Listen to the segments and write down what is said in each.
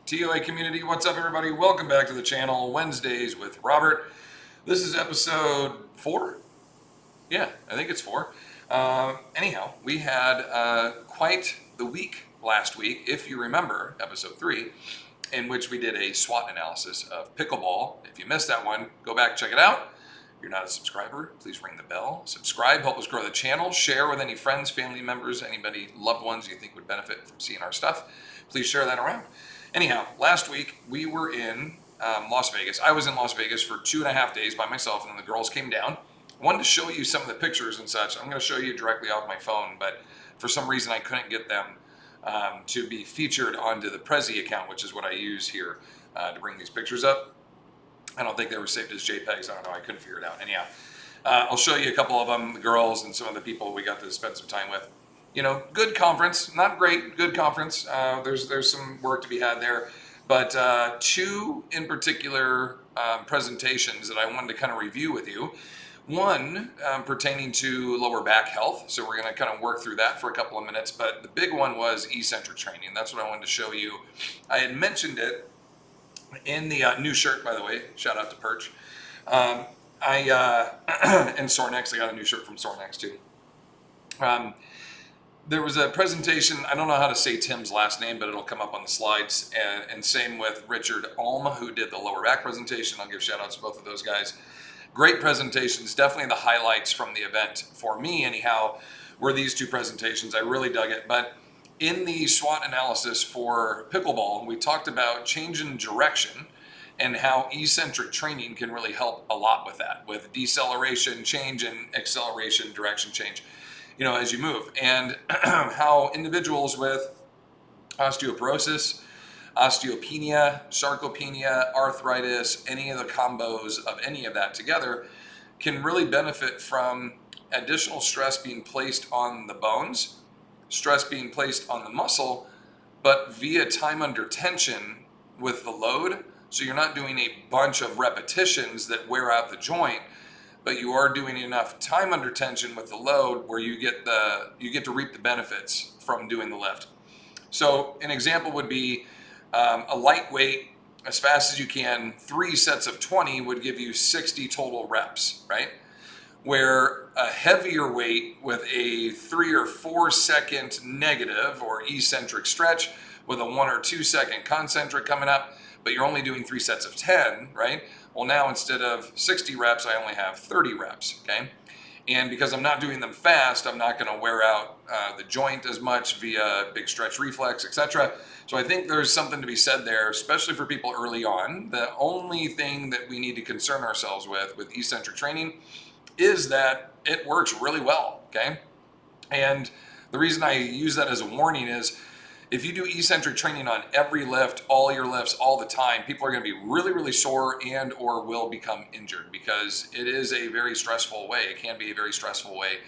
TOA community, what's up, everybody? Welcome back to the channel, Wednesdays with Robert. This is episode 4. Yeah, I think it's 4. Anyhow, we had quite the week last week, if you remember episode 3, in which we did a SWOT analysis of pickleball. If you missed that one, go back and check it out. If you're not a subscriber, please ring the bell. Subscribe, help us grow the channel. Share with any friends, family members, anybody, loved ones you think would benefit from seeing our stuff. Please share that around. Anyhow, last week we were in Las Vegas. I was in Las Vegas for 2.5 days by myself, and then the girls came down. I wanted to show you some of the pictures and such. I'm going to show you directly off my phone, but for some reason I couldn't get them to be featured onto the Prezi account, which is what I use here to bring these pictures up. I don't think they were saved as JPEGs. I don't know. I couldn't figure it out. Anyhow, I'll show you a couple of them, the girls and some of the people we got to spend some time with. You know, good conference, not great, good conference. There's some work to be had there, but two in particular presentations that I wanted to kind of review with you. One pertaining to lower back health, so we're going to kind of work through that for a couple of minutes, but the big one was eccentric training. That's what I wanted to show you. I had mentioned it in the new shirt, by the way. Shout out to Perch. And Sornex, I got a new shirt from Sornex too. There was a presentation, I don't know how to say Tim's last name, but it'll come up on the slides, and same with Richard Alm, who did the lower back presentation. I'll give shout outs to both of those guys. Great presentations, definitely the highlights from the event, for me anyhow, were these two presentations. I really dug it. But in the SWOT analysis for pickleball, we talked about change in direction and how eccentric training can really help a lot with that, with deceleration, change, and acceleration, direction change, you know, as you move. And how individuals with osteoporosis, osteopenia, sarcopenia, arthritis, any of the combos of any of that together can really benefit from additional stress being placed on the bones, stress being placed on the muscle, but via time under tension with the load. So you're not doing a bunch of repetitions that wear out the joint, but you are doing enough time under tension with the load where you get to reap the benefits from doing the lift. So an example would be a lightweight, as fast as you can, 3 sets of 20 would give you 60 total reps, right? Where a heavier weight with a 3 or 4 second negative or eccentric stretch with a 1 or 2 second concentric coming up, but you're only doing 3 sets of 10, right? Well, now instead of 60 reps, I only have 30 reps, okay? And because I'm not doing them fast, I'm not going to wear out the joint as much via big stretch reflex, etc. So I think there's something to be said there, especially for people early on. The only thing that we need to concern ourselves with eccentric training is that it works really well, okay? And the reason I use that as a warning is if you do eccentric training on every lift, all your lifts, all the time, people are going to be really, really sore and or will become injured because it is a very stressful way. It can be a very stressful way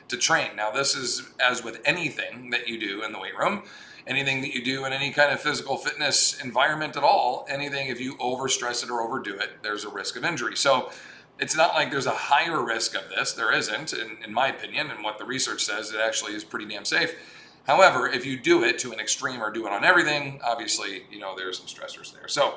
to train. Now, this is as with anything that you do in the weight room, anything that you do in any kind of physical fitness environment at all, anything, if you overstress it or overdo it, there's a risk of injury. So it's not like there's a higher risk of this. There isn't, in my opinion, and what the research says, it actually is pretty damn safe. However, if you do it to an extreme or do it on everything, obviously, you know, there's some stressors there. So,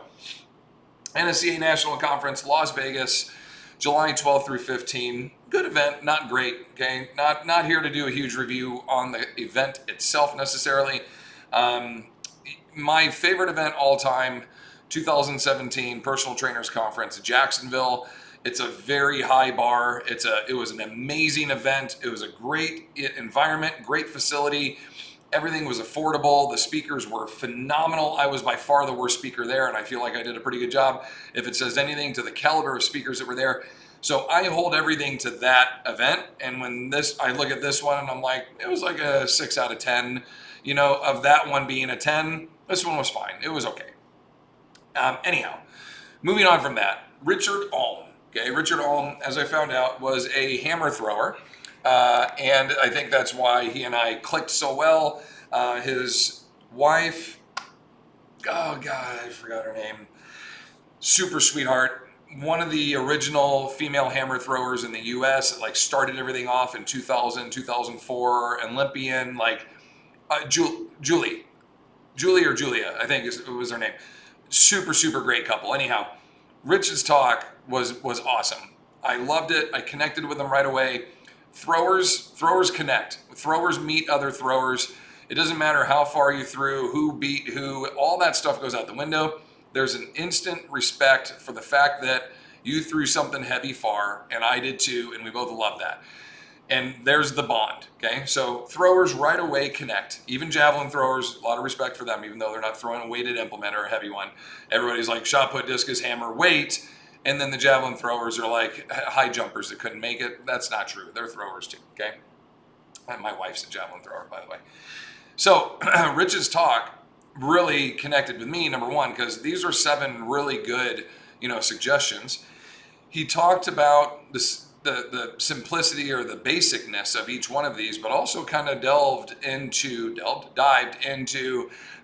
NSCA National Conference, Las Vegas, July 12th through 15. Good event, not great, okay? Not here to do a huge review on the event itself necessarily. My favorite event all time, 2017 Personal Trainers Conference in Jacksonville. It's a very high bar. It was an amazing event. It was a great environment, great facility. Everything was affordable. The speakers were phenomenal. I was by far the worst speaker there, and I feel like I did a pretty good job, if it says anything, to the caliber of speakers that were there. So I hold everything to that event, and when I look at this one, and I'm like, it was like a 6 out of 10, you know, of that one being a 10, this one was fine. It was okay. Anyhow, moving on from that, Richard Alm. Okay, Richard Alm, as I found out, was a hammer thrower, and I think that's why he and I clicked so well. His wife, oh God, I forgot her name, super sweetheart, one of the original female hammer throwers in the U.S., like started everything off in 2000, 2004, Olympian, like Julie. Julia, I think was her name. Super, super great couple. Anyhow, Rich's talk was awesome. I loved it. I connected with them right away. Throwers connect. Throwers meet other throwers. It doesn't matter how far you threw, who beat who, all that stuff goes out the window. There's an instant respect for the fact that you threw something heavy far, and I did too, and we both love that. And there's the bond, okay? So throwers right away connect. Even javelin throwers, a lot of respect for them, even though they're not throwing a weighted implement or a heavy one. Everybody's like shot put, discus, hammer, weight. And then the javelin throwers are like high jumpers that couldn't make it. That's not true. They're throwers too, okay? And my wife's a javelin thrower, by the way. So Rich's talk really connected with me, number one, because these are 7 really good, suggestions. He talked about the simplicity or the basicness of each one of these, but also kind of dived into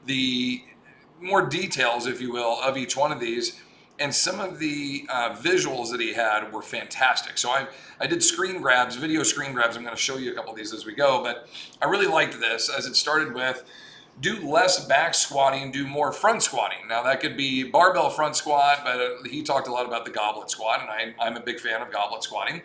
the more details, if you will, of each one of these. And some of the visuals that he had were fantastic. So I did video screen grabs. I'm going to show you a couple of these as we go, but I really liked this as it started with do less back squatting, do more front squatting. Now that could be barbell front squat, but he talked a lot about the goblet squat, and I'm a big fan of goblet squatting.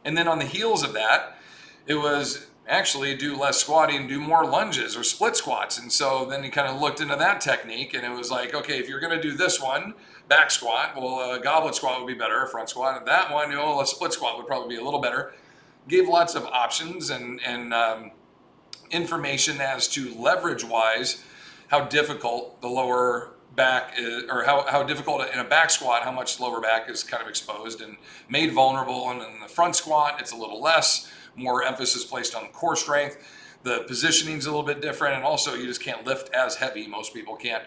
And then on the heels of that, it was actually do less squatting, do more lunges or split squats. And so then he kind of looked into that technique, and it was like, okay, if you're going to do this one, back squat, well, a goblet squat would be better, a front squat. And that one, a split squat would probably be a little better. Gave lots of options and information as to leverage-wise how difficult the lower back is, or how difficult in a back squat, how much lower back is kind of exposed and made vulnerable. And in the front squat, it's a little less, more emphasis placed on core strength. The positioning's a little bit different, and also you just can't lift as heavy. Most people can't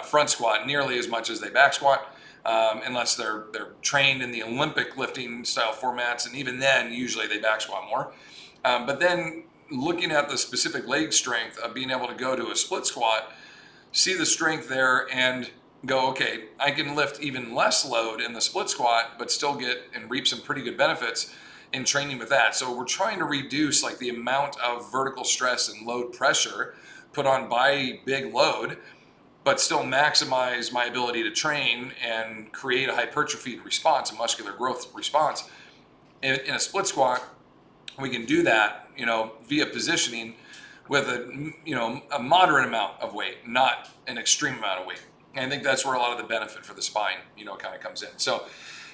front squat nearly as much as they back squat, unless they're trained in the Olympic lifting style formats, and even then, usually they back squat more. But then looking at the specific leg strength of being able to go to a split squat, see the strength there and go, okay, I can lift even less load in the split squat, but still get and reap some pretty good benefits in training with that. So we're trying to reduce like the amount of vertical stress and load pressure put on by big load, but still maximize my ability to train and create a hypertrophied response, a muscular growth response. In a split squat, we can do that, via positioning with a moderate amount of weight, not an extreme amount of weight. And I think that's where a lot of the benefit for the spine, kind of comes in. So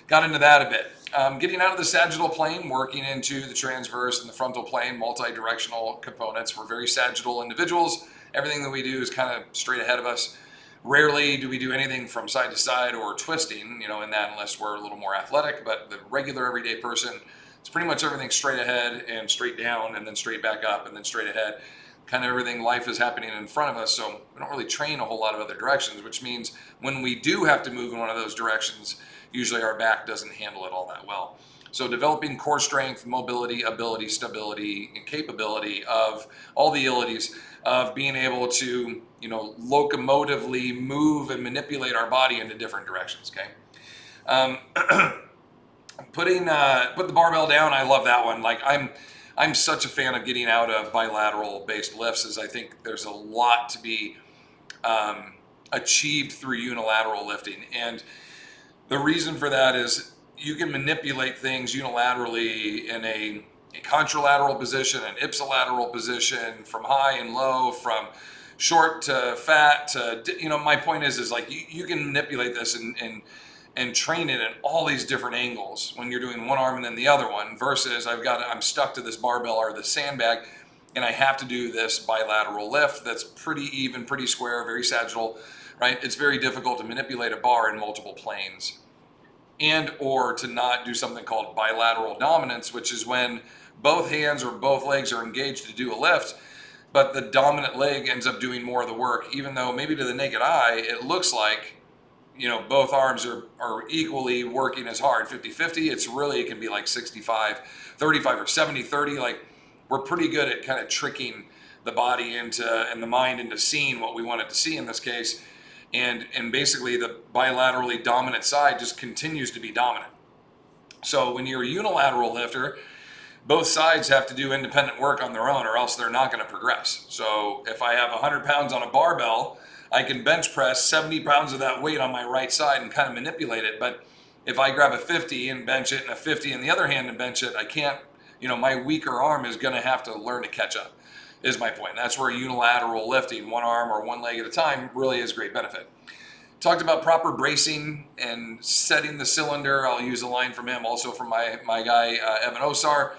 got into that a bit. Getting out of the sagittal plane, working into the transverse and the frontal plane, multi-directional components. We're very sagittal individuals. Everything that we do is kind of straight ahead of us. Rarely do we do anything from side to side or twisting, in that, unless we're a little more athletic. But the regular everyday person, it's pretty much everything straight ahead and straight down and then straight back up and then straight ahead. Kind of everything, life is happening in front of us, so we don't really train a whole lot of other directions, which means when we do have to move in one of those directions, usually our back doesn't handle it all that well. So developing core strength, mobility, ability, stability, and capability of all the abilities of being able to, locomotively move and manipulate our body into different directions, okay? Put the barbell down, I love that one. Like I'm such a fan of getting out of bilateral based lifts, as I think there's a lot to be achieved through unilateral lifting. And the reason for that is you can manipulate things unilaterally in a contralateral position, an ipsilateral position, from high and low, from short to fat to, my point is like you can manipulate this and train it in all these different angles when you're doing one arm and then the other one, versus I'm stuck to this barbell or this sandbag and I have to do this bilateral lift that's pretty even, pretty square, very sagittal, right? It's very difficult to manipulate a bar in multiple planes, and or to not do something called bilateral dominance, which is when both hands or both legs are engaged to do a lift, but the dominant leg ends up doing more of the work, even though maybe to the naked eye it looks like both arms are equally working as hard, 50-50. It can be like 65-35 or 70-30. Like, we're pretty good at kind of tricking the body and the mind into seeing what we want it to see in this case. And basically the bilaterally dominant side just continues to be dominant. So when you're a unilateral lifter, both sides have to do independent work on their own, or else they're not going to progress. So if I have 100 pounds on a barbell, I can bench press 70 pounds of that weight on my right side and kind of manipulate it. But if I grab a 50 and bench it and a 50 in the other hand and bench it, I can't, my weaker arm is going to have to learn to catch up, is my point. And that's where unilateral lifting, one arm or one leg at a time, really is great benefit. Talked about proper bracing and setting the cylinder. I'll use a line from him, also from my guy, Evan Osar.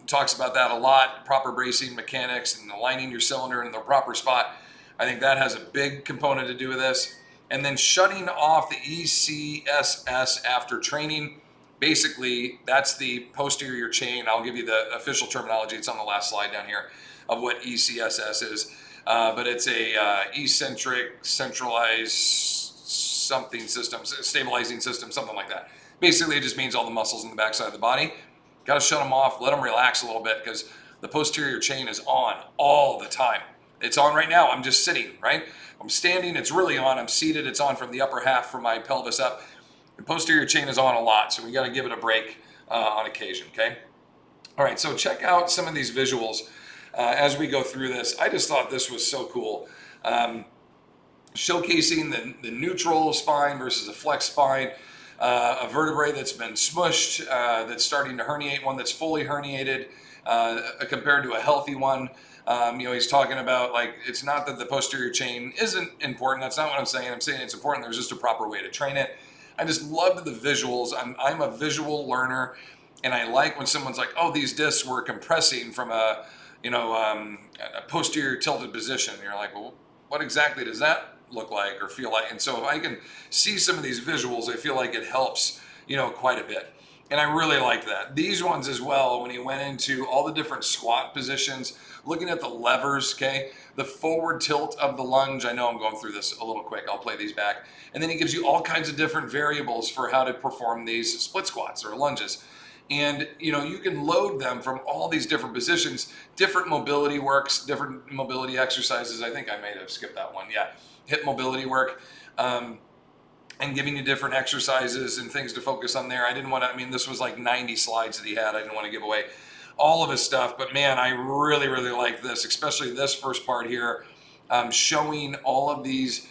Talks about that a lot, proper bracing mechanics and aligning your cylinder in the proper spot. I think that has a big component to do with this. And then shutting off the ECSS after training. Basically, that's the posterior chain. I'll give you the official terminology. It's on the last slide down here of what ECSS is. But it's a eccentric, centralized something system, stabilizing system, something like that. Basically, it just means all the muscles in the backside of the body. Got to shut them off, let them relax a little bit, because the posterior chain is on all the time. It's on right now. I'm just sitting, right? I'm standing, it's really on. I'm seated, it's on from the upper half from my pelvis up. The posterior chain is on a lot, so we got to give it a break on occasion, okay? All right, so check out some of these visuals as we go through this. I just thought this was so cool. Showcasing the neutral spine versus a flex spine, a vertebrae that's been smushed, that's starting to herniate, one that's fully herniated compared to a healthy one. He's talking about, like, it's not that the posterior chain isn't important. That's not what I'm saying. I'm saying it's important. There's just a proper way to train it. I just loved the visuals. I'm a visual learner, and I like when someone's like, oh, these discs were compressing from a posterior tilted position. And you're like, well, what exactly does that look like or feel like? And so if I can see some of these visuals, I feel like it helps, quite a bit. And I really liked that. These ones as well, when he went into all the different squat positions, looking at the levers, okay? The forward tilt of the lunge. I know I'm going through this a little quick. I'll play these back. And then he gives you all kinds of different variables for how to perform these split squats or lunges. And, you can load them from all these different positions, different mobility works, different mobility exercises. I think I may have skipped that one. Yeah, hip mobility work. And giving you different exercises and things to focus on there. I didn't want to, this was like 90 slides that he had. I didn't want to give away all of his stuff, but man, I really, really like this, especially this first part here, showing all of these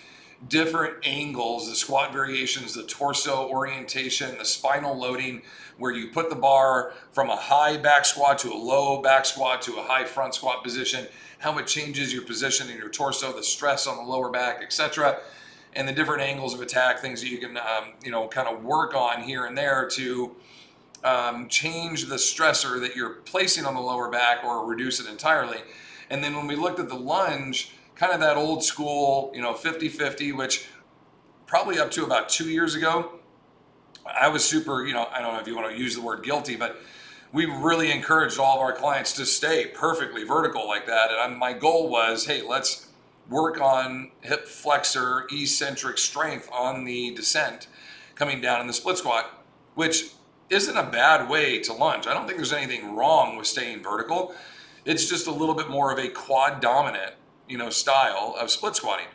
different angles, the squat variations, the torso orientation, the spinal loading, where you put the bar from a high back squat to a low back squat to a high front squat position, how it changes your position in your torso, the stress on the lower back, etc., and the different angles of attack, things that you can, kind of work on here and there to change the stressor that you're placing on the lower back or reduce it entirely. And then when we looked at the lunge, kind of that old school, 50-50, which probably up to about 2 years ago, I was super, I don't know if you want to use the word guilty, but we really encouraged all of our clients to stay perfectly vertical like that. And my goal was, hey, let's work on hip flexor eccentric strength on the descent coming down in the split squat, which isn't a bad way to lunge. I don't think there's anything wrong with staying vertical. It's just a little bit more of a quad dominant, style of split squatting,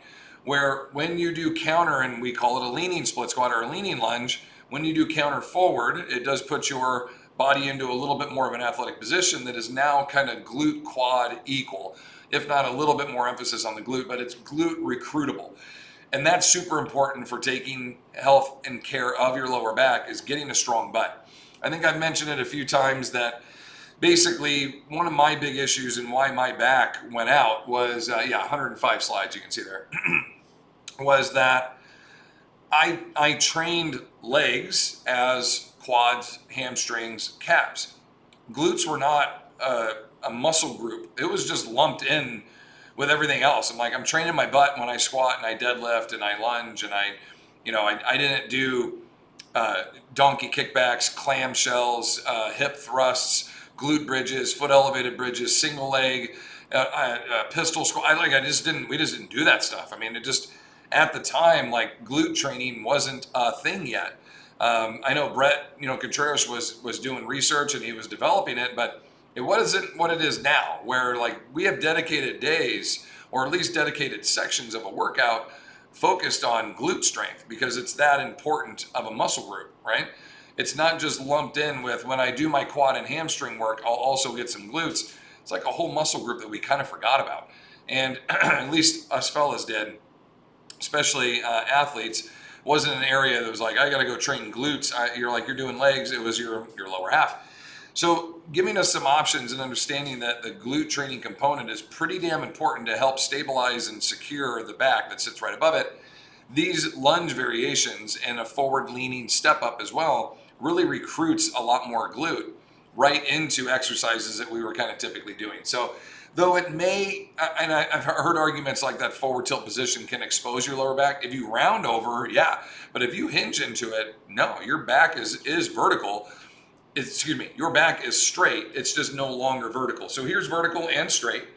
where when you do counter, and we call it a leaning split squat or a leaning lunge, when you do counter forward, it does put your body into a little bit more of an athletic position that is now kind of glute quad equal, if not a little bit more emphasis on the glute, but it's glute recruitable. And that's super important for taking health and care of your lower back, is getting a strong butt. I think I've mentioned it a few times that basically one of my big issues and why my back went out was, 105 slides you can see there, was that I trained legs as quads, hamstrings, calves. Glutes were not a muscle group. It was just lumped in with everything else. I'm training my butt when I squat and I deadlift and I lunge and I didn't do donkey kickbacks, clamshells, hip thrusts, glute bridges, foot elevated bridges, single leg, pistol squat. We just didn't do that stuff. It just, at the time, glute training wasn't a thing yet. I know Brett, Contreras was doing research and he was developing it, but it wasn't what it is now, where we have dedicated days, or at least dedicated sections of a workout focused on glute strength, because it's that important of a muscle group, right? It's not just lumped in with when I do my quad and hamstring work, I'll also get some glutes. It's like a whole muscle group that we kind of forgot about. And at least us fellas did, especially athletes. Wasn't an area that was like, I got to go train glutes. You're doing legs. It was your lower half. So giving us some options and understanding that the glute training component is pretty damn important to help stabilize and secure the back that sits right above it. These lunge variations and a forward leaning step up as well really recruits a lot more glute right into exercises that we were kind of typically doing. So though it may, and I've heard arguments like that forward tilt position can expose your lower back. If you round over, yeah. But if you hinge into it, no, your back is vertical. Your back is straight. It's just no longer vertical. So here's vertical and straight.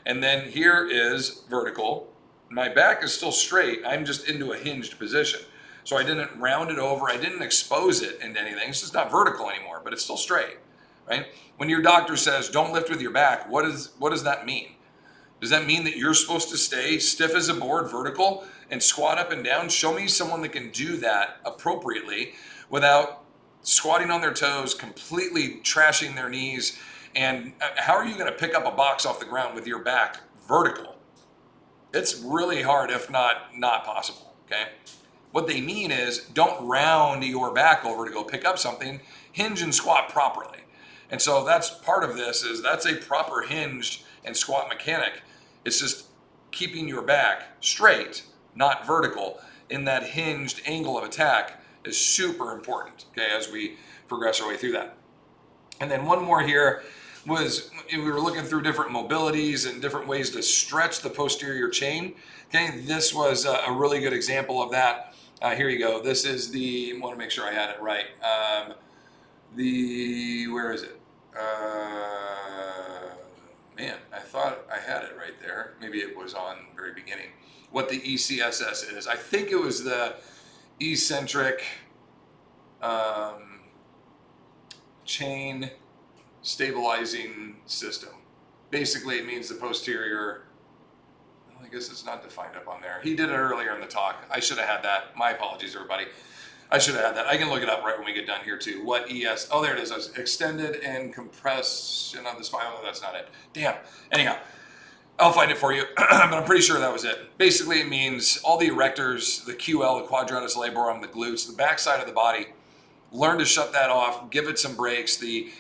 And then here is vertical. My back is still straight. I'm just into a hinged position. So I didn't round it over. I didn't expose it into anything. It's just not vertical anymore, but it's still straight, right? When your doctor says, don't lift with your back, what does that mean? Does that mean that you're supposed to stay stiff as a board, vertical, and squat up and down? Show me someone that can do that appropriately without squatting on their toes, completely trashing their knees. And how are you going to pick up a box off the ground with your back vertical? It's really hard, if not possible, okay? What they mean is don't round your back over to go pick up something, hinge and squat properly. And so that's part of this, is that's a proper hinged and squat mechanic. It's just keeping your back straight, not vertical, in that hinged angle of attack is super important, okay, as we progress our way through that. And then one more here was, we were looking through different mobilities and different ways to stretch the posterior chain. Okay, this was a really good example of that. Here you go. This is I want to make sure I had it right. Where is it? Man, I thought I had it right there. Maybe it was on the very beginning. What the ECSS is. I think it was the eccentric chain stabilizing system. Basically, it means the posterior. Well, I guess it's not defined up on there. He did it earlier in the talk. I should have had that. My apologies, everybody. I should have had that. I can look it up right when we get done here too. What ES? Oh, there it is. Extended and compression of the spine. Oh, that's not it. Damn. Anyhow, I'll find it for you, but I'm pretty sure that was it. Basically, it means all the erectors, the QL, the quadratus laborum, the glutes, the backside of the body. Learn to shut that off. Give it some breaks. The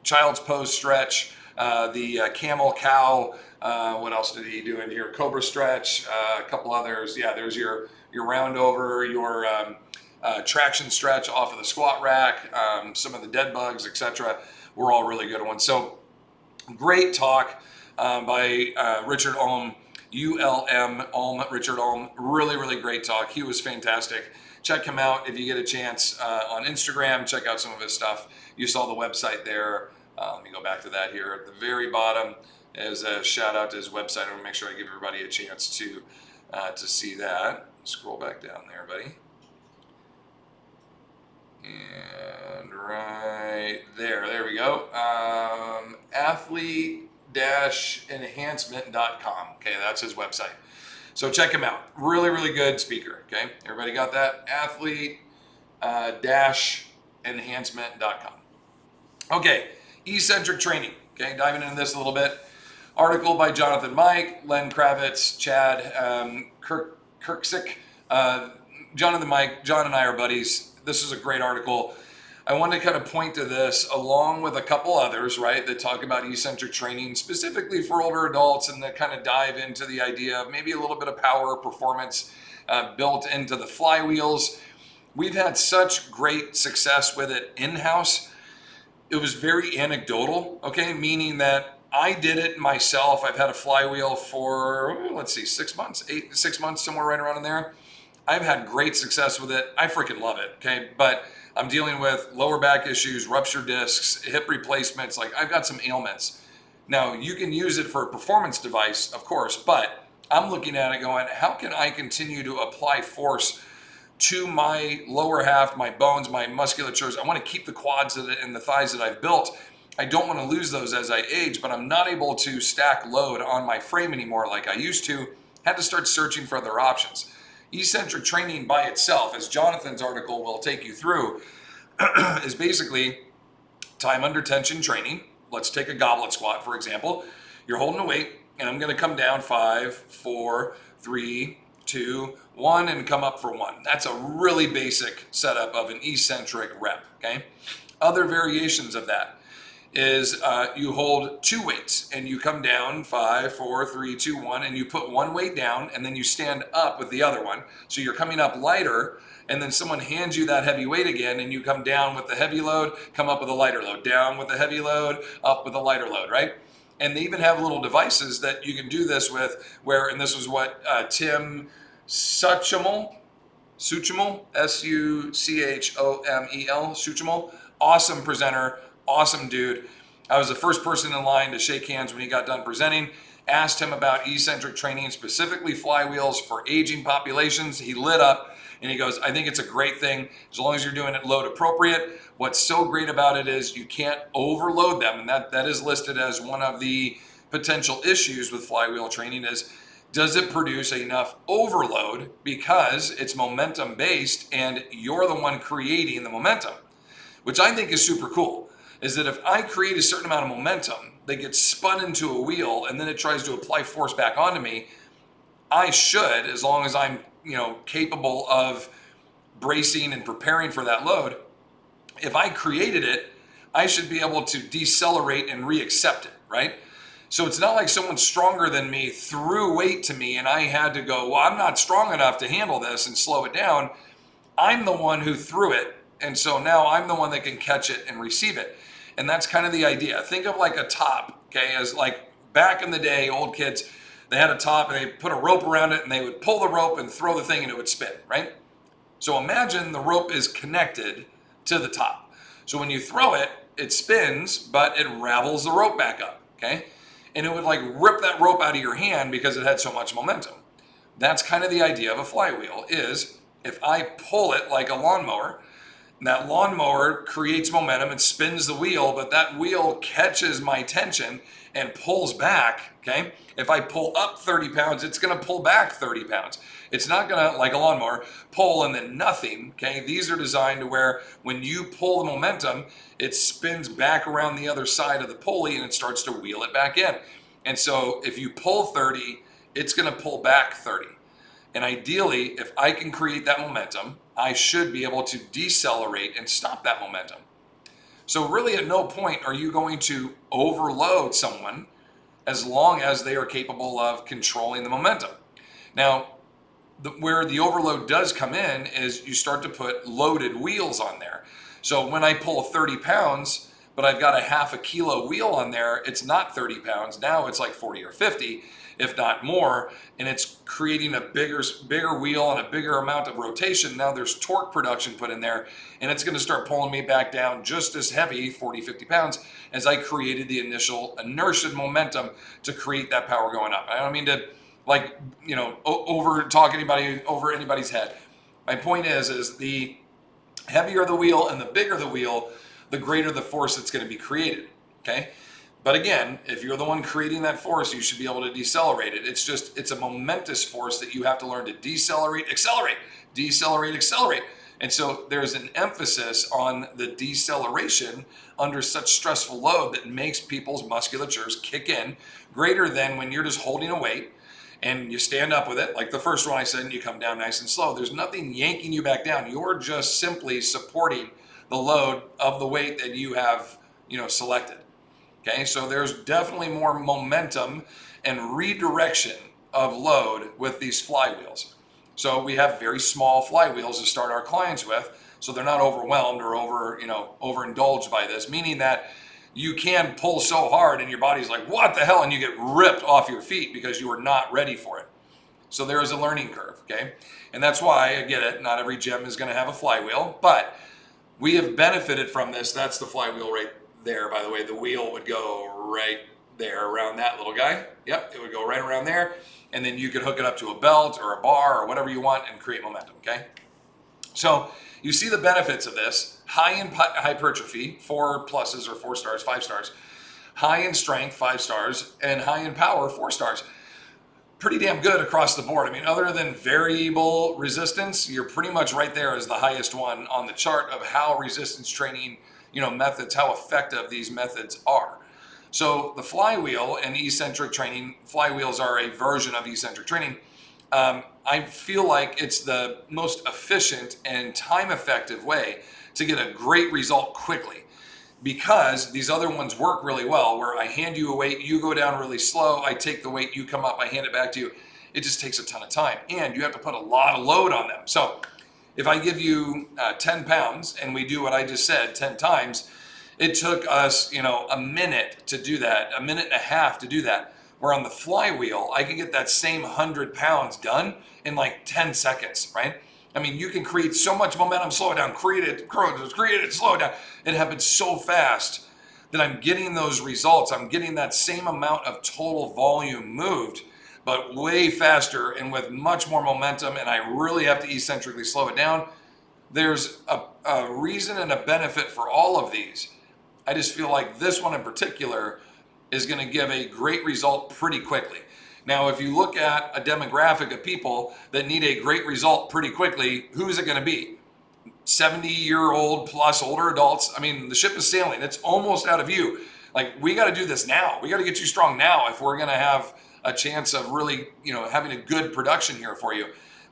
child's pose stretch, the camel cow. What else did he do in here? Cobra stretch. A couple others. Yeah, there's your round over, your traction stretch off of the squat rack, some of the dead bugs, etc. Were all really good ones. So great talk by Richard Ulm, ULM, Richard Ulm. Really, really great talk. He was fantastic. Check him out if you get a chance on Instagram. Check out some of his stuff. You saw the website there. Let me go back to that here. At the very bottom is a shout out to his website. I want to make sure I give everybody a chance to see that. Scroll back down there, buddy. And right there we go. Athlete-enhancement.com. Okay, that's his website. So check him out. Really, really good speaker. Okay, everybody got that? Athlete-enhancement.com. Okay, eccentric training. Okay, diving into this a little bit. Article by Jonathan Mike, Len Kravitz, Chad Kirksick. John and I are buddies. This is a great article. I want to kind of point to this along with a couple others, right, that talk about eccentric training specifically for older adults and that kind of dive into the idea of maybe a little bit of power performance built into the flywheels. We've had such great success with it in-house. It was very anecdotal, okay, meaning that I did it myself. I've had a flywheel for, 6 months, 6 months, somewhere right around in there. I've had great success with it. I freaking love it, okay? But I'm dealing with lower back issues, ruptured discs, hip replacements. Like, I've got some ailments. Now, you can use it for a performance device, of course, but I'm looking at it going, how can I continue to apply force to my lower half, my bones, my musculatures? I want to keep the quads and the thighs that I've built. I don't want to lose those as I age, but I'm not able to stack load on my frame anymore like I used to. Had to start searching for other options. Eccentric training by itself, as Jonathan's article will take you through, is basically time under tension training. Let's take a goblet squat, for example. You're holding a weight, and I'm going to come down 5, 4, 3, 2, 1, and come up for 1. That's a really basic setup of an eccentric rep, okay? Other variations of that is you hold 2 weights, and you come down 5, 4, 3, 2, 1, and you put 1 weight down, and then you stand up with the other one. So you're coming up lighter, and then someone hands you that heavy weight again, and you come down with the heavy load, come up with a lighter load, down with the heavy load, up with a lighter load, right? And they even have little devices that you can do this with, where, and this was what Tim Suchomel, Suchomel, Suchomel, awesome presenter, awesome dude. I was the first person in line to shake hands when he got done presenting. Asked him about eccentric training, specifically flywheels for aging populations. He lit up and he goes, I think it's a great thing as long as you're doing it load appropriate. What's so great about it is you can't overload them. And that is listed as one of the potential issues with flywheel training is, does it produce enough overload because it's momentum based and you're the one creating the momentum, which I think is super cool. Is that if I create a certain amount of momentum that gets spun into a wheel and then it tries to apply force back onto me, I should, as long as I'm, capable of bracing and preparing for that load, if I created it, I should be able to decelerate and re-accept it, right? So it's not like someone stronger than me threw weight to me and I had to go, well, I'm not strong enough to handle this and slow it down. I'm the one who threw it. And so now I'm the one that can catch it and receive it. And that's kind of the idea. Think of like a top, okay, as like back in the day, old kids, they had a top and they put a rope around it and they would pull the rope and throw the thing and it would spin, right? So imagine the rope is connected to the top. So when you throw it, it spins, but it ravels the rope back up, okay? And it would like rip that rope out of your hand because it had so much momentum. That's kind of the idea of a flywheel is if I pull it like a lawnmower, that lawnmower creates momentum and spins the wheel, but that wheel catches my tension and pulls back, okay? If I pull up 30 pounds, it's gonna pull back 30 pounds. It's not gonna, like a lawnmower, pull and then nothing, okay? These are designed to where when you pull the momentum, it spins back around the other side of the pulley and it starts to wheel it back in. And so if you pull 30, it's gonna pull back 30. And ideally, if I can create that momentum, I should be able to decelerate and stop that momentum. So really at no point are you going to overload someone as long as they are capable of controlling the momentum. Now, where the overload does come in is you start to put loaded wheels on there. So when I pull 30 pounds, but I've got a half a kilo wheel on there, it's not 30 pounds. Now it's like 40 or 50, if not more, and it's creating a bigger wheel and a bigger amount of rotation. Now there's torque production put in there, and it's gonna start pulling me back down just as heavy, 40, 50 pounds, as I created the initial inertia momentum to create that power going up. I don't mean to over talk anybody over anybody's head. My point is the heavier the wheel and the bigger the wheel, the greater the force that's gonna be created, okay? But again, if you're the one creating that force, you should be able to decelerate it. It's a momentous force that you have to learn to decelerate, accelerate, decelerate, accelerate. And so there's an emphasis on the deceleration under such stressful load that makes people's musculatures kick in greater than when you're just holding a weight and you stand up with it. Like the first one I said, and you come down nice and slow. There's nothing yanking you back down. You're just simply supporting the load of the weight that you have, selected. Okay, so there's definitely more momentum and redirection of load with these flywheels. So we have very small flywheels to start our clients with, so they're not overwhelmed or overindulged by this, meaning that you can pull so hard and your body's like, what the hell? And you get ripped off your feet because you are not ready for it. So there is a learning curve, okay? And that's why, I get it, not every gym is gonna have a flywheel, but we have benefited from this. That's the flywheel right there, by the way. The wheel would go right there around that little guy. Yep, it would go right around there. And then you could hook it up to a belt or a bar or whatever you want and create momentum, okay? So you see the benefits of this. High in hypertrophy, 4 pluses or 4 stars, 5 stars. High in strength, 5 stars. And high in power, 4 stars. pretty damn good across the board. I mean, other than variable resistance, you're pretty much right there as the highest one on the chart of how resistance training, methods, how effective these methods are. So the flywheel and eccentric training, flywheels are a version of eccentric training. I feel like it's the most efficient and time-effective way to get a great result quickly, because these other ones work really well, where I hand you a weight, you go down really slow, I take the weight, you come up, I hand it back to you. It just takes a ton of time, and you have to put a lot of load on them. So if I give you 10 pounds and we do what I just said 10 times, it took us, a minute to do that, a minute and a half to do that. Where on the flywheel, I can get that same 100 pounds done in like 10 seconds, right? I mean, you can create so much momentum, slow it down, create it, slow it down. It happens so fast that I'm getting those results. I'm getting that same amount of total volume moved, but way faster and with much more momentum, and I really have to eccentrically slow it down. There's a reason and a benefit for all of these. I just feel like this one in particular is going to give a great result pretty quickly. Now, if you look at a demographic of people that need a great result pretty quickly, who is it going to be? 70-year-old plus older adults. I mean, the ship is sailing. It's almost out of view. Like, we got to do this now. We got to get you strong now if we're going to have a chance of really, having a good production here for you.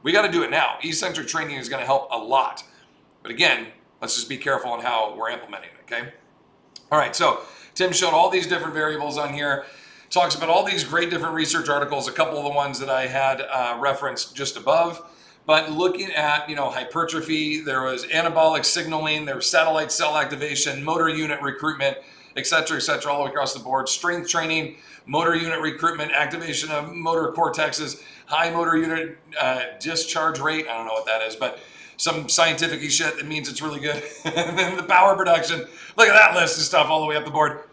We got to do it now. Eccentric training is going to help a lot. But again, let's just be careful on how we're implementing it, okay? All right, so Tim showed all these different variables on here, talks about all these great different research articles, a couple of the ones that I had referenced just above. But looking at, hypertrophy, there was anabolic signaling, there was satellite cell activation, motor unit recruitment, et cetera, all the way across the board. Strength training, motor unit recruitment, activation of motor cortexes, high motor unit discharge rate. I don't know what that is, but some scientific shit that means it's really good. And then the power production. Look at that list of stuff all the way up the board.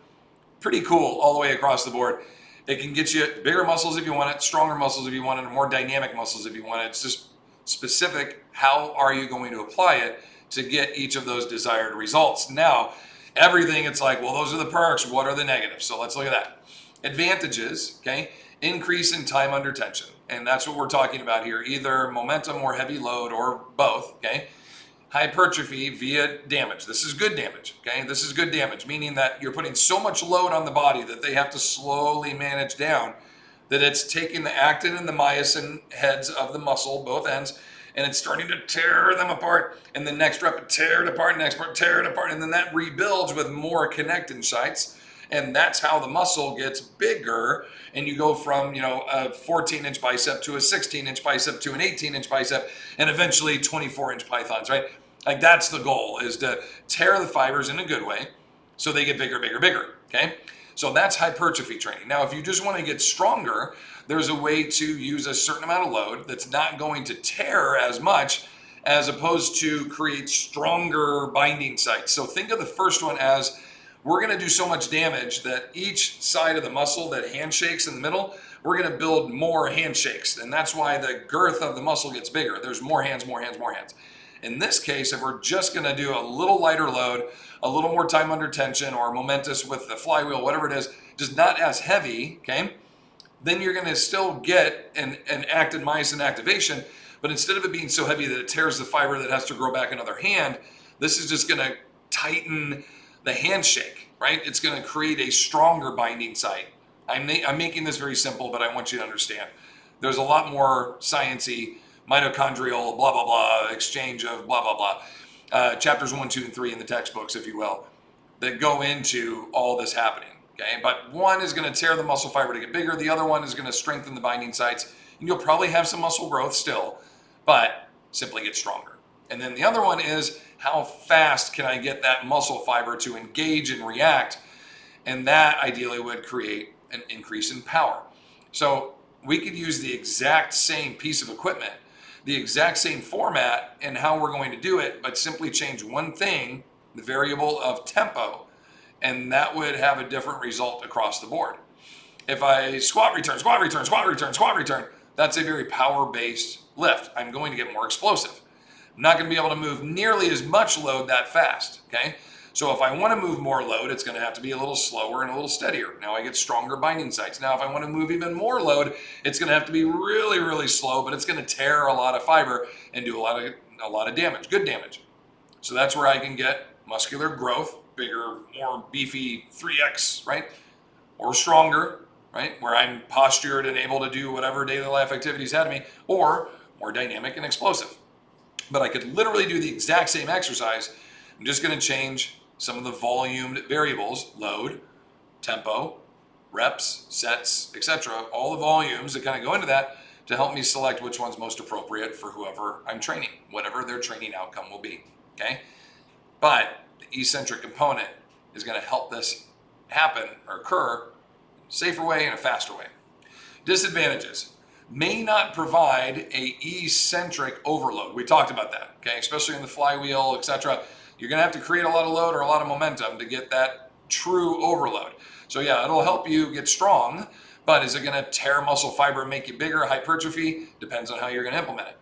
Pretty cool all the way across the board. It can get you bigger muscles if you want it, stronger muscles if you want it, and more dynamic muscles if you want it. It's just specific. How are you going to apply it to get each of those desired results? Now, everything, it's like, well, those are the perks. What are the negatives? So let's look at that. Advantages, okay? Increase in time under tension. And that's what we're talking about here, either momentum or heavy load or both, okay? Hypertrophy via damage. This is good damage, okay? This is good damage, meaning that you're putting so much load on the body that they have to slowly manage down, that it's taking the actin and the myosin heads of the muscle, both ends, and it's starting to tear them apart. And the next rep, tear it apart, next part, tear it apart, and then that rebuilds with more connectin sites. And that's how the muscle gets bigger, and you go from, a 14-inch bicep to a 16-inch bicep to an 18-inch bicep, and eventually 24-inch pythons, right? Like, that's the goal, is to tear the fibers in a good way so they get bigger, okay? So that's hypertrophy training. Now, if you just want to get stronger, there's a way to use a certain amount of load that's not going to tear as much, as opposed to create stronger binding sites. So think of the first one as, we're going to do so much damage that each side of the muscle that handshakes in the middle, we're going to build more handshakes. And that's why the girth of the muscle gets bigger. There's more hands. In this case, if we're just going to do a little lighter load, a little more time under tension, or momentous with the flywheel, whatever it is, just not as heavy, okay? Then you're going to still get an actin myosin activation, but instead of it being so heavy that it tears the fiber that has to grow back another hand, this is just going to tighten the handshake, right? It's going to create a stronger binding site. I'm making this very simple, but I want you to understand. There's a lot more sciencey, mitochondrial, blah, blah, blah, exchange of blah, blah, blah. Chapters 1, 2, and 3 in the textbooks, if you will, that go into all this happening, okay? But one is going to tear the muscle fiber to get bigger. The other one is going to strengthen the binding sites. And you'll probably have some muscle growth still, but simply get stronger. And then the other one is, how fast can I get that muscle fiber to engage and react? And that ideally would create an increase in power. So we could use the exact same piece of equipment, the exact same format and how we're going to do it, but simply change one thing, the variable of tempo, and that would have a different result across the board. If I squat return, that's a very power-based lift. I'm going to get more explosive. I'm not going to be able to move nearly as much load that fast, okay? So if I want to move more load, it's going to have to be a little slower and a little steadier. Now I get stronger binding sites. Now if I want to move even more load, it's going to have to be really, really slow, but it's going to tear a lot of fiber and do a lot of damage, good damage. So that's where I can get muscular growth, bigger, more beefy 3X, right? Or stronger, right? Where I'm postured and able to do whatever daily life activities ahead of me, or more dynamic and explosive. But I could literally do the exact same exercise. I'm just going to change some of the volume variables, load, tempo, reps, sets, etc. All the volumes that kind of go into that to help me select which one's most appropriate for whoever I'm training, whatever their training outcome will be, okay? But the eccentric component is going to help this happen or occur in a safer way and a faster way. Disadvantages. May not provide a eccentric overload. We talked about that, okay? Especially in the flywheel, etc. You're going to have to create a lot of load or a lot of momentum to get that true overload. So yeah, it'll help you get strong, but is it going to tear muscle fiber and make you bigger? Hypertrophy depends on how you're going to implement it.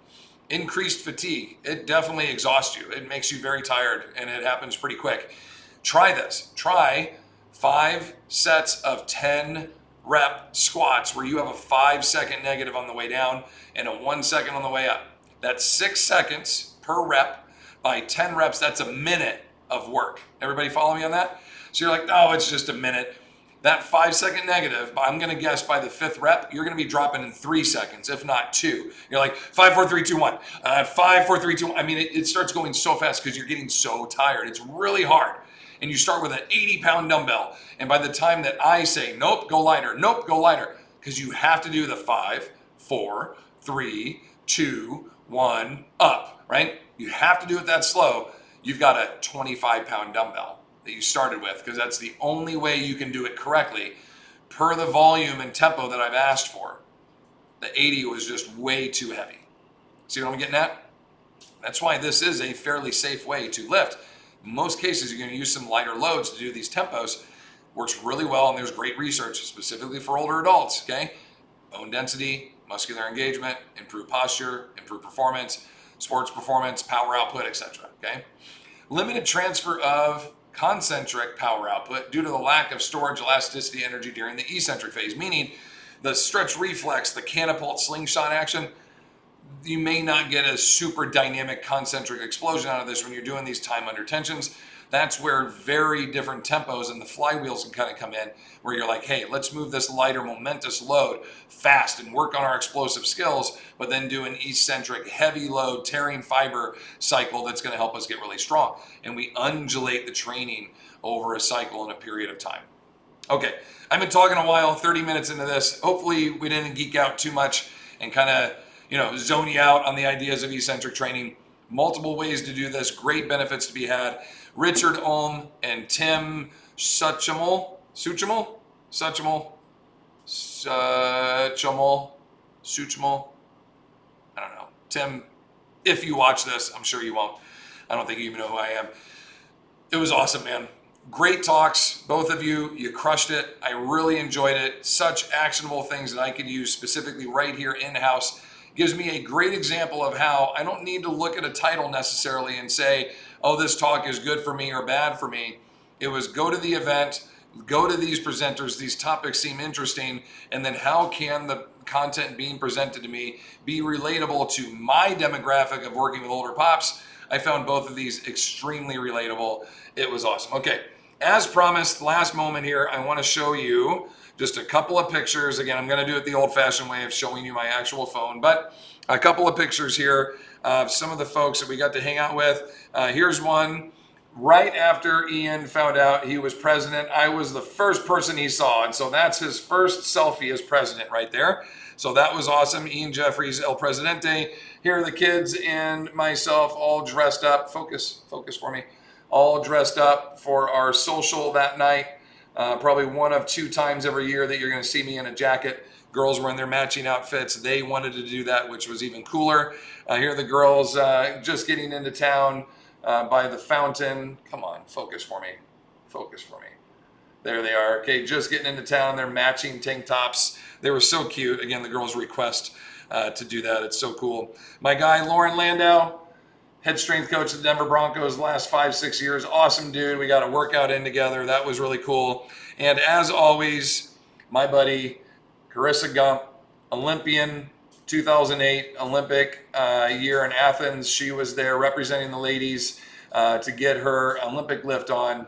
Increased fatigue. It definitely exhausts you. It makes you very tired, and it happens pretty quick. Try this. Try 5 sets of 10 rep squats where you have a 5-second negative on the way down and a 1 second on the way up. That's 6 seconds per rep. By 10 reps, that's a minute of work. Everybody follow me on that? So you're like, oh, it's just a minute. That 5-second negative, I'm going to guess by the 5th rep, you're going to be dropping in 3 seconds, if not 2. You're like, 5, 4, 3, 2, 1. 5, 4, 3, 2, 1. I mean, it starts going so fast because you're getting so tired. It's really hard. And you start with an 80-pound dumbbell. And by the time that I say, nope, go lighter, nope, go lighter, because you have to do the 5, 4, 3, 2, 1, up, right? You have to do it that slow. You've got a 25-pound dumbbell that you started with, because that's the only way you can do it correctly per the volume and tempo that I've asked for. The 80 was just way too heavy. See what I'm getting at? That's why this is a fairly safe way to lift. In most cases, you're going to use some lighter loads to do these tempos. Works really well, and there's great research specifically for older adults, okay? Bone density, muscular engagement, improved posture, improved performance, sports performance, power output, etc. Okay? Limited transfer of concentric power output due to the lack of storage elasticity energy during the eccentric phase, meaning the stretch reflex, the catapult slingshot action, you may not get a super dynamic concentric explosion out of this when you're doing these time under tensions. That's where very different tempos and the flywheels can kind of come in, where you're like, hey, let's move this lighter momentous load fast and work on our explosive skills, but then do an eccentric heavy load tearing fiber cycle that's going to help us get really strong. And we undulate the training over a cycle in a period of time. Okay, I've been talking a while, 30 minutes into this. Hopefully we didn't geek out too much and kind of, zone you out on the ideas of eccentric training. Multiple ways to do this, great benefits to be had. Richard Olm and Tim Suchemol, I don't know. Tim, if you watch this, I'm sure you won't. I don't think you even know who I am. It was awesome, man. Great talks, both of you. You crushed it. I really enjoyed it. Such actionable things that I could use specifically right here in-house. Gives me a great example of how I don't need to look at a title necessarily and say, oh, this talk is good for me or bad for me. It was go to the event, go to these presenters, these topics seem interesting, and then how can the content being presented to me be relatable to my demographic of working with older pops? I found both of these extremely relatable. It was awesome. Okay, as promised, last moment here, I want to show you just a couple of pictures. Again, I'm going to do it the old-fashioned way of showing you my actual phone, but a couple of pictures here of some of the folks that we got to hang out with. Here's one right after Ian found out he was president. I was the first person he saw, and so that's his first selfie as president right there. So that was awesome. Ian Jeffries, El Presidente. Here are the kids and myself all dressed up. Focus for me. All dressed up for our social that night. Probably one of 2 times every year that you're going to see me in a jacket. Girls were in their matching outfits. They wanted to do that, which was even cooler. Here are the girls just getting into town by the fountain. Come on, focus for me. There they are. Okay, just getting into town. They're matching tank tops. They were so cute. Again, the girls request to do that. It's so cool. My guy, Lauren Landau, head strength coach of the Denver Broncos the last 5-6 years. Awesome dude. We got a workout in together. That was really cool. And as always, my buddy Carissa Gump, Olympian, 2008 Olympic year in Athens. She was there representing the ladies to get her Olympic lift on.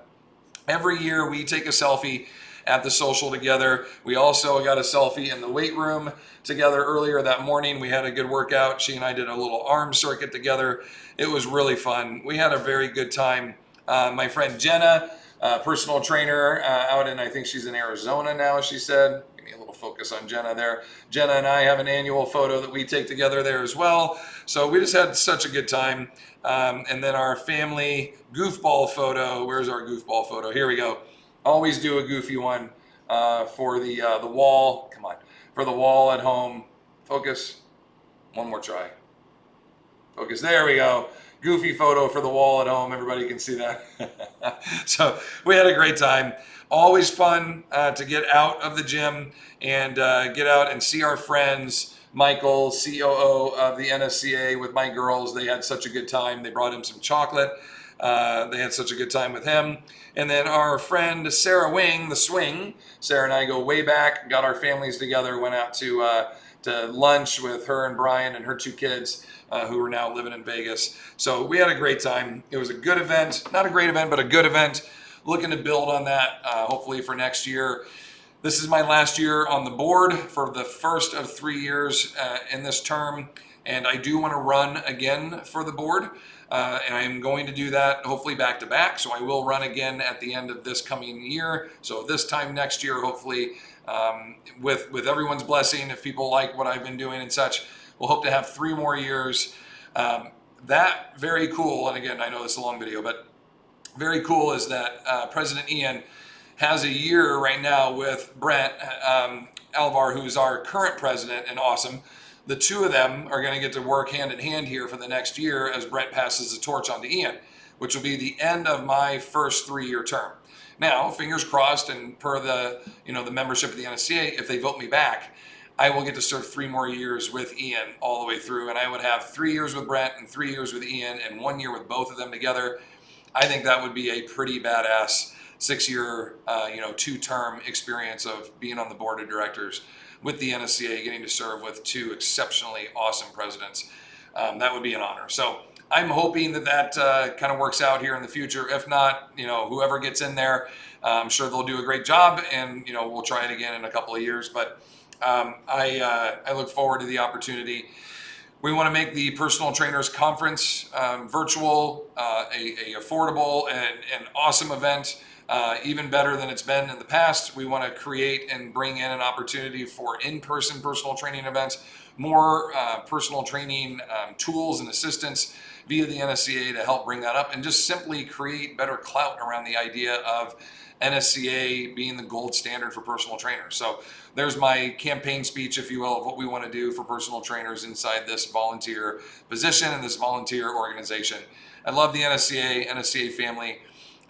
Every year we take a selfie at the social together. We also got a selfie in the weight room together earlier that morning. We had a good workout. She and I did a little arm circuit together. It was really fun. We had a very good time. My friend Jenna, personal trainer out in, I think she's in Arizona now, she said. Give me a little focus on Jenna there. Jenna and I have an annual photo that we take together there as well. So we just had such a good time. And then our family goofball photo. Where's our goofball photo? Here we go. Always do a goofy one for the wall. Come on. For the wall at home. Focus. One more try. Focus. There we go. Goofy photo for the wall at home. Everybody can see that. So we had a great time. Always fun to get out of the gym and get out and see our friends. Michael, COO of the NSCA, with my girls. They had such a good time. They brought him some chocolate. They had such a good time with him. And then our friend Sarah Wing, the Swing. Sarah and I go way back, got our families together, went out to lunch with her and Brian and her 2 kids who are now living in Vegas. So we had a great time. It was a good event. Not a great event, but a good event. Looking to build on that hopefully for next year. This is my last year on the board for the first of 3 years in this term, and I do want to run again for the board, and I am going to do that hopefully back to back, so I will run again at the end of this coming year. So this time next year, hopefully, with everyone's blessing, if people like what I've been doing and such, we'll hope to have 3 more years. That very cool, and again, I know this is a long video, but very cool is that President Ian has a year right now with Brent Alvar, who's our current president and awesome. The 2 of them are going to get to work hand in hand here for the next year as Brent passes the torch on to Ian, which will be the end of my first 3-year term. Now, fingers crossed, and per the the membership of the NSCA, if they vote me back, I will get to serve 3 more years with Ian all the way through, and I would have 3 years with Brent and 3 years with Ian and 1 year with both of them together. I think that would be a pretty badass 6-year, 2-term experience of being on the board of directors with the NSCA, getting to serve with 2 exceptionally awesome presidents. That would be an honor. So I'm hoping that kind of works out here in the future. If not, whoever gets in there, I'm sure they'll do a great job, and we'll try it again in a couple of years. But I look forward to the opportunity. We want to make the Personal Trainers Conference virtual, a affordable and awesome event. Even better than it's been in the past. We want to create and bring in an opportunity for in-person personal training events, more personal training tools and assistance via the NSCA to help bring that up, and just simply create better clout around the idea of NSCA being the gold standard for personal trainers. So there's my campaign speech, if you will, of what we want to do for personal trainers inside this volunteer position and this volunteer organization. I love the NSCA family.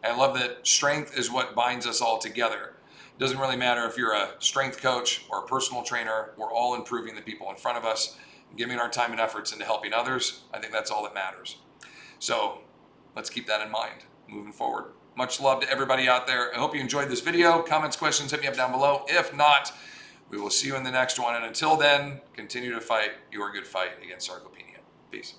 I love that strength is what binds us all together. It doesn't really matter if you're a strength coach or a personal trainer. We're all improving the people in front of us, giving our time and efforts into helping others. I think that's all that matters. So let's keep that in mind moving forward. Much love to everybody out there. I hope you enjoyed this video. Comments, questions, hit me up down below. If not, we will see you in the next one. And until then, continue to fight your good fight against sarcopenia. Peace.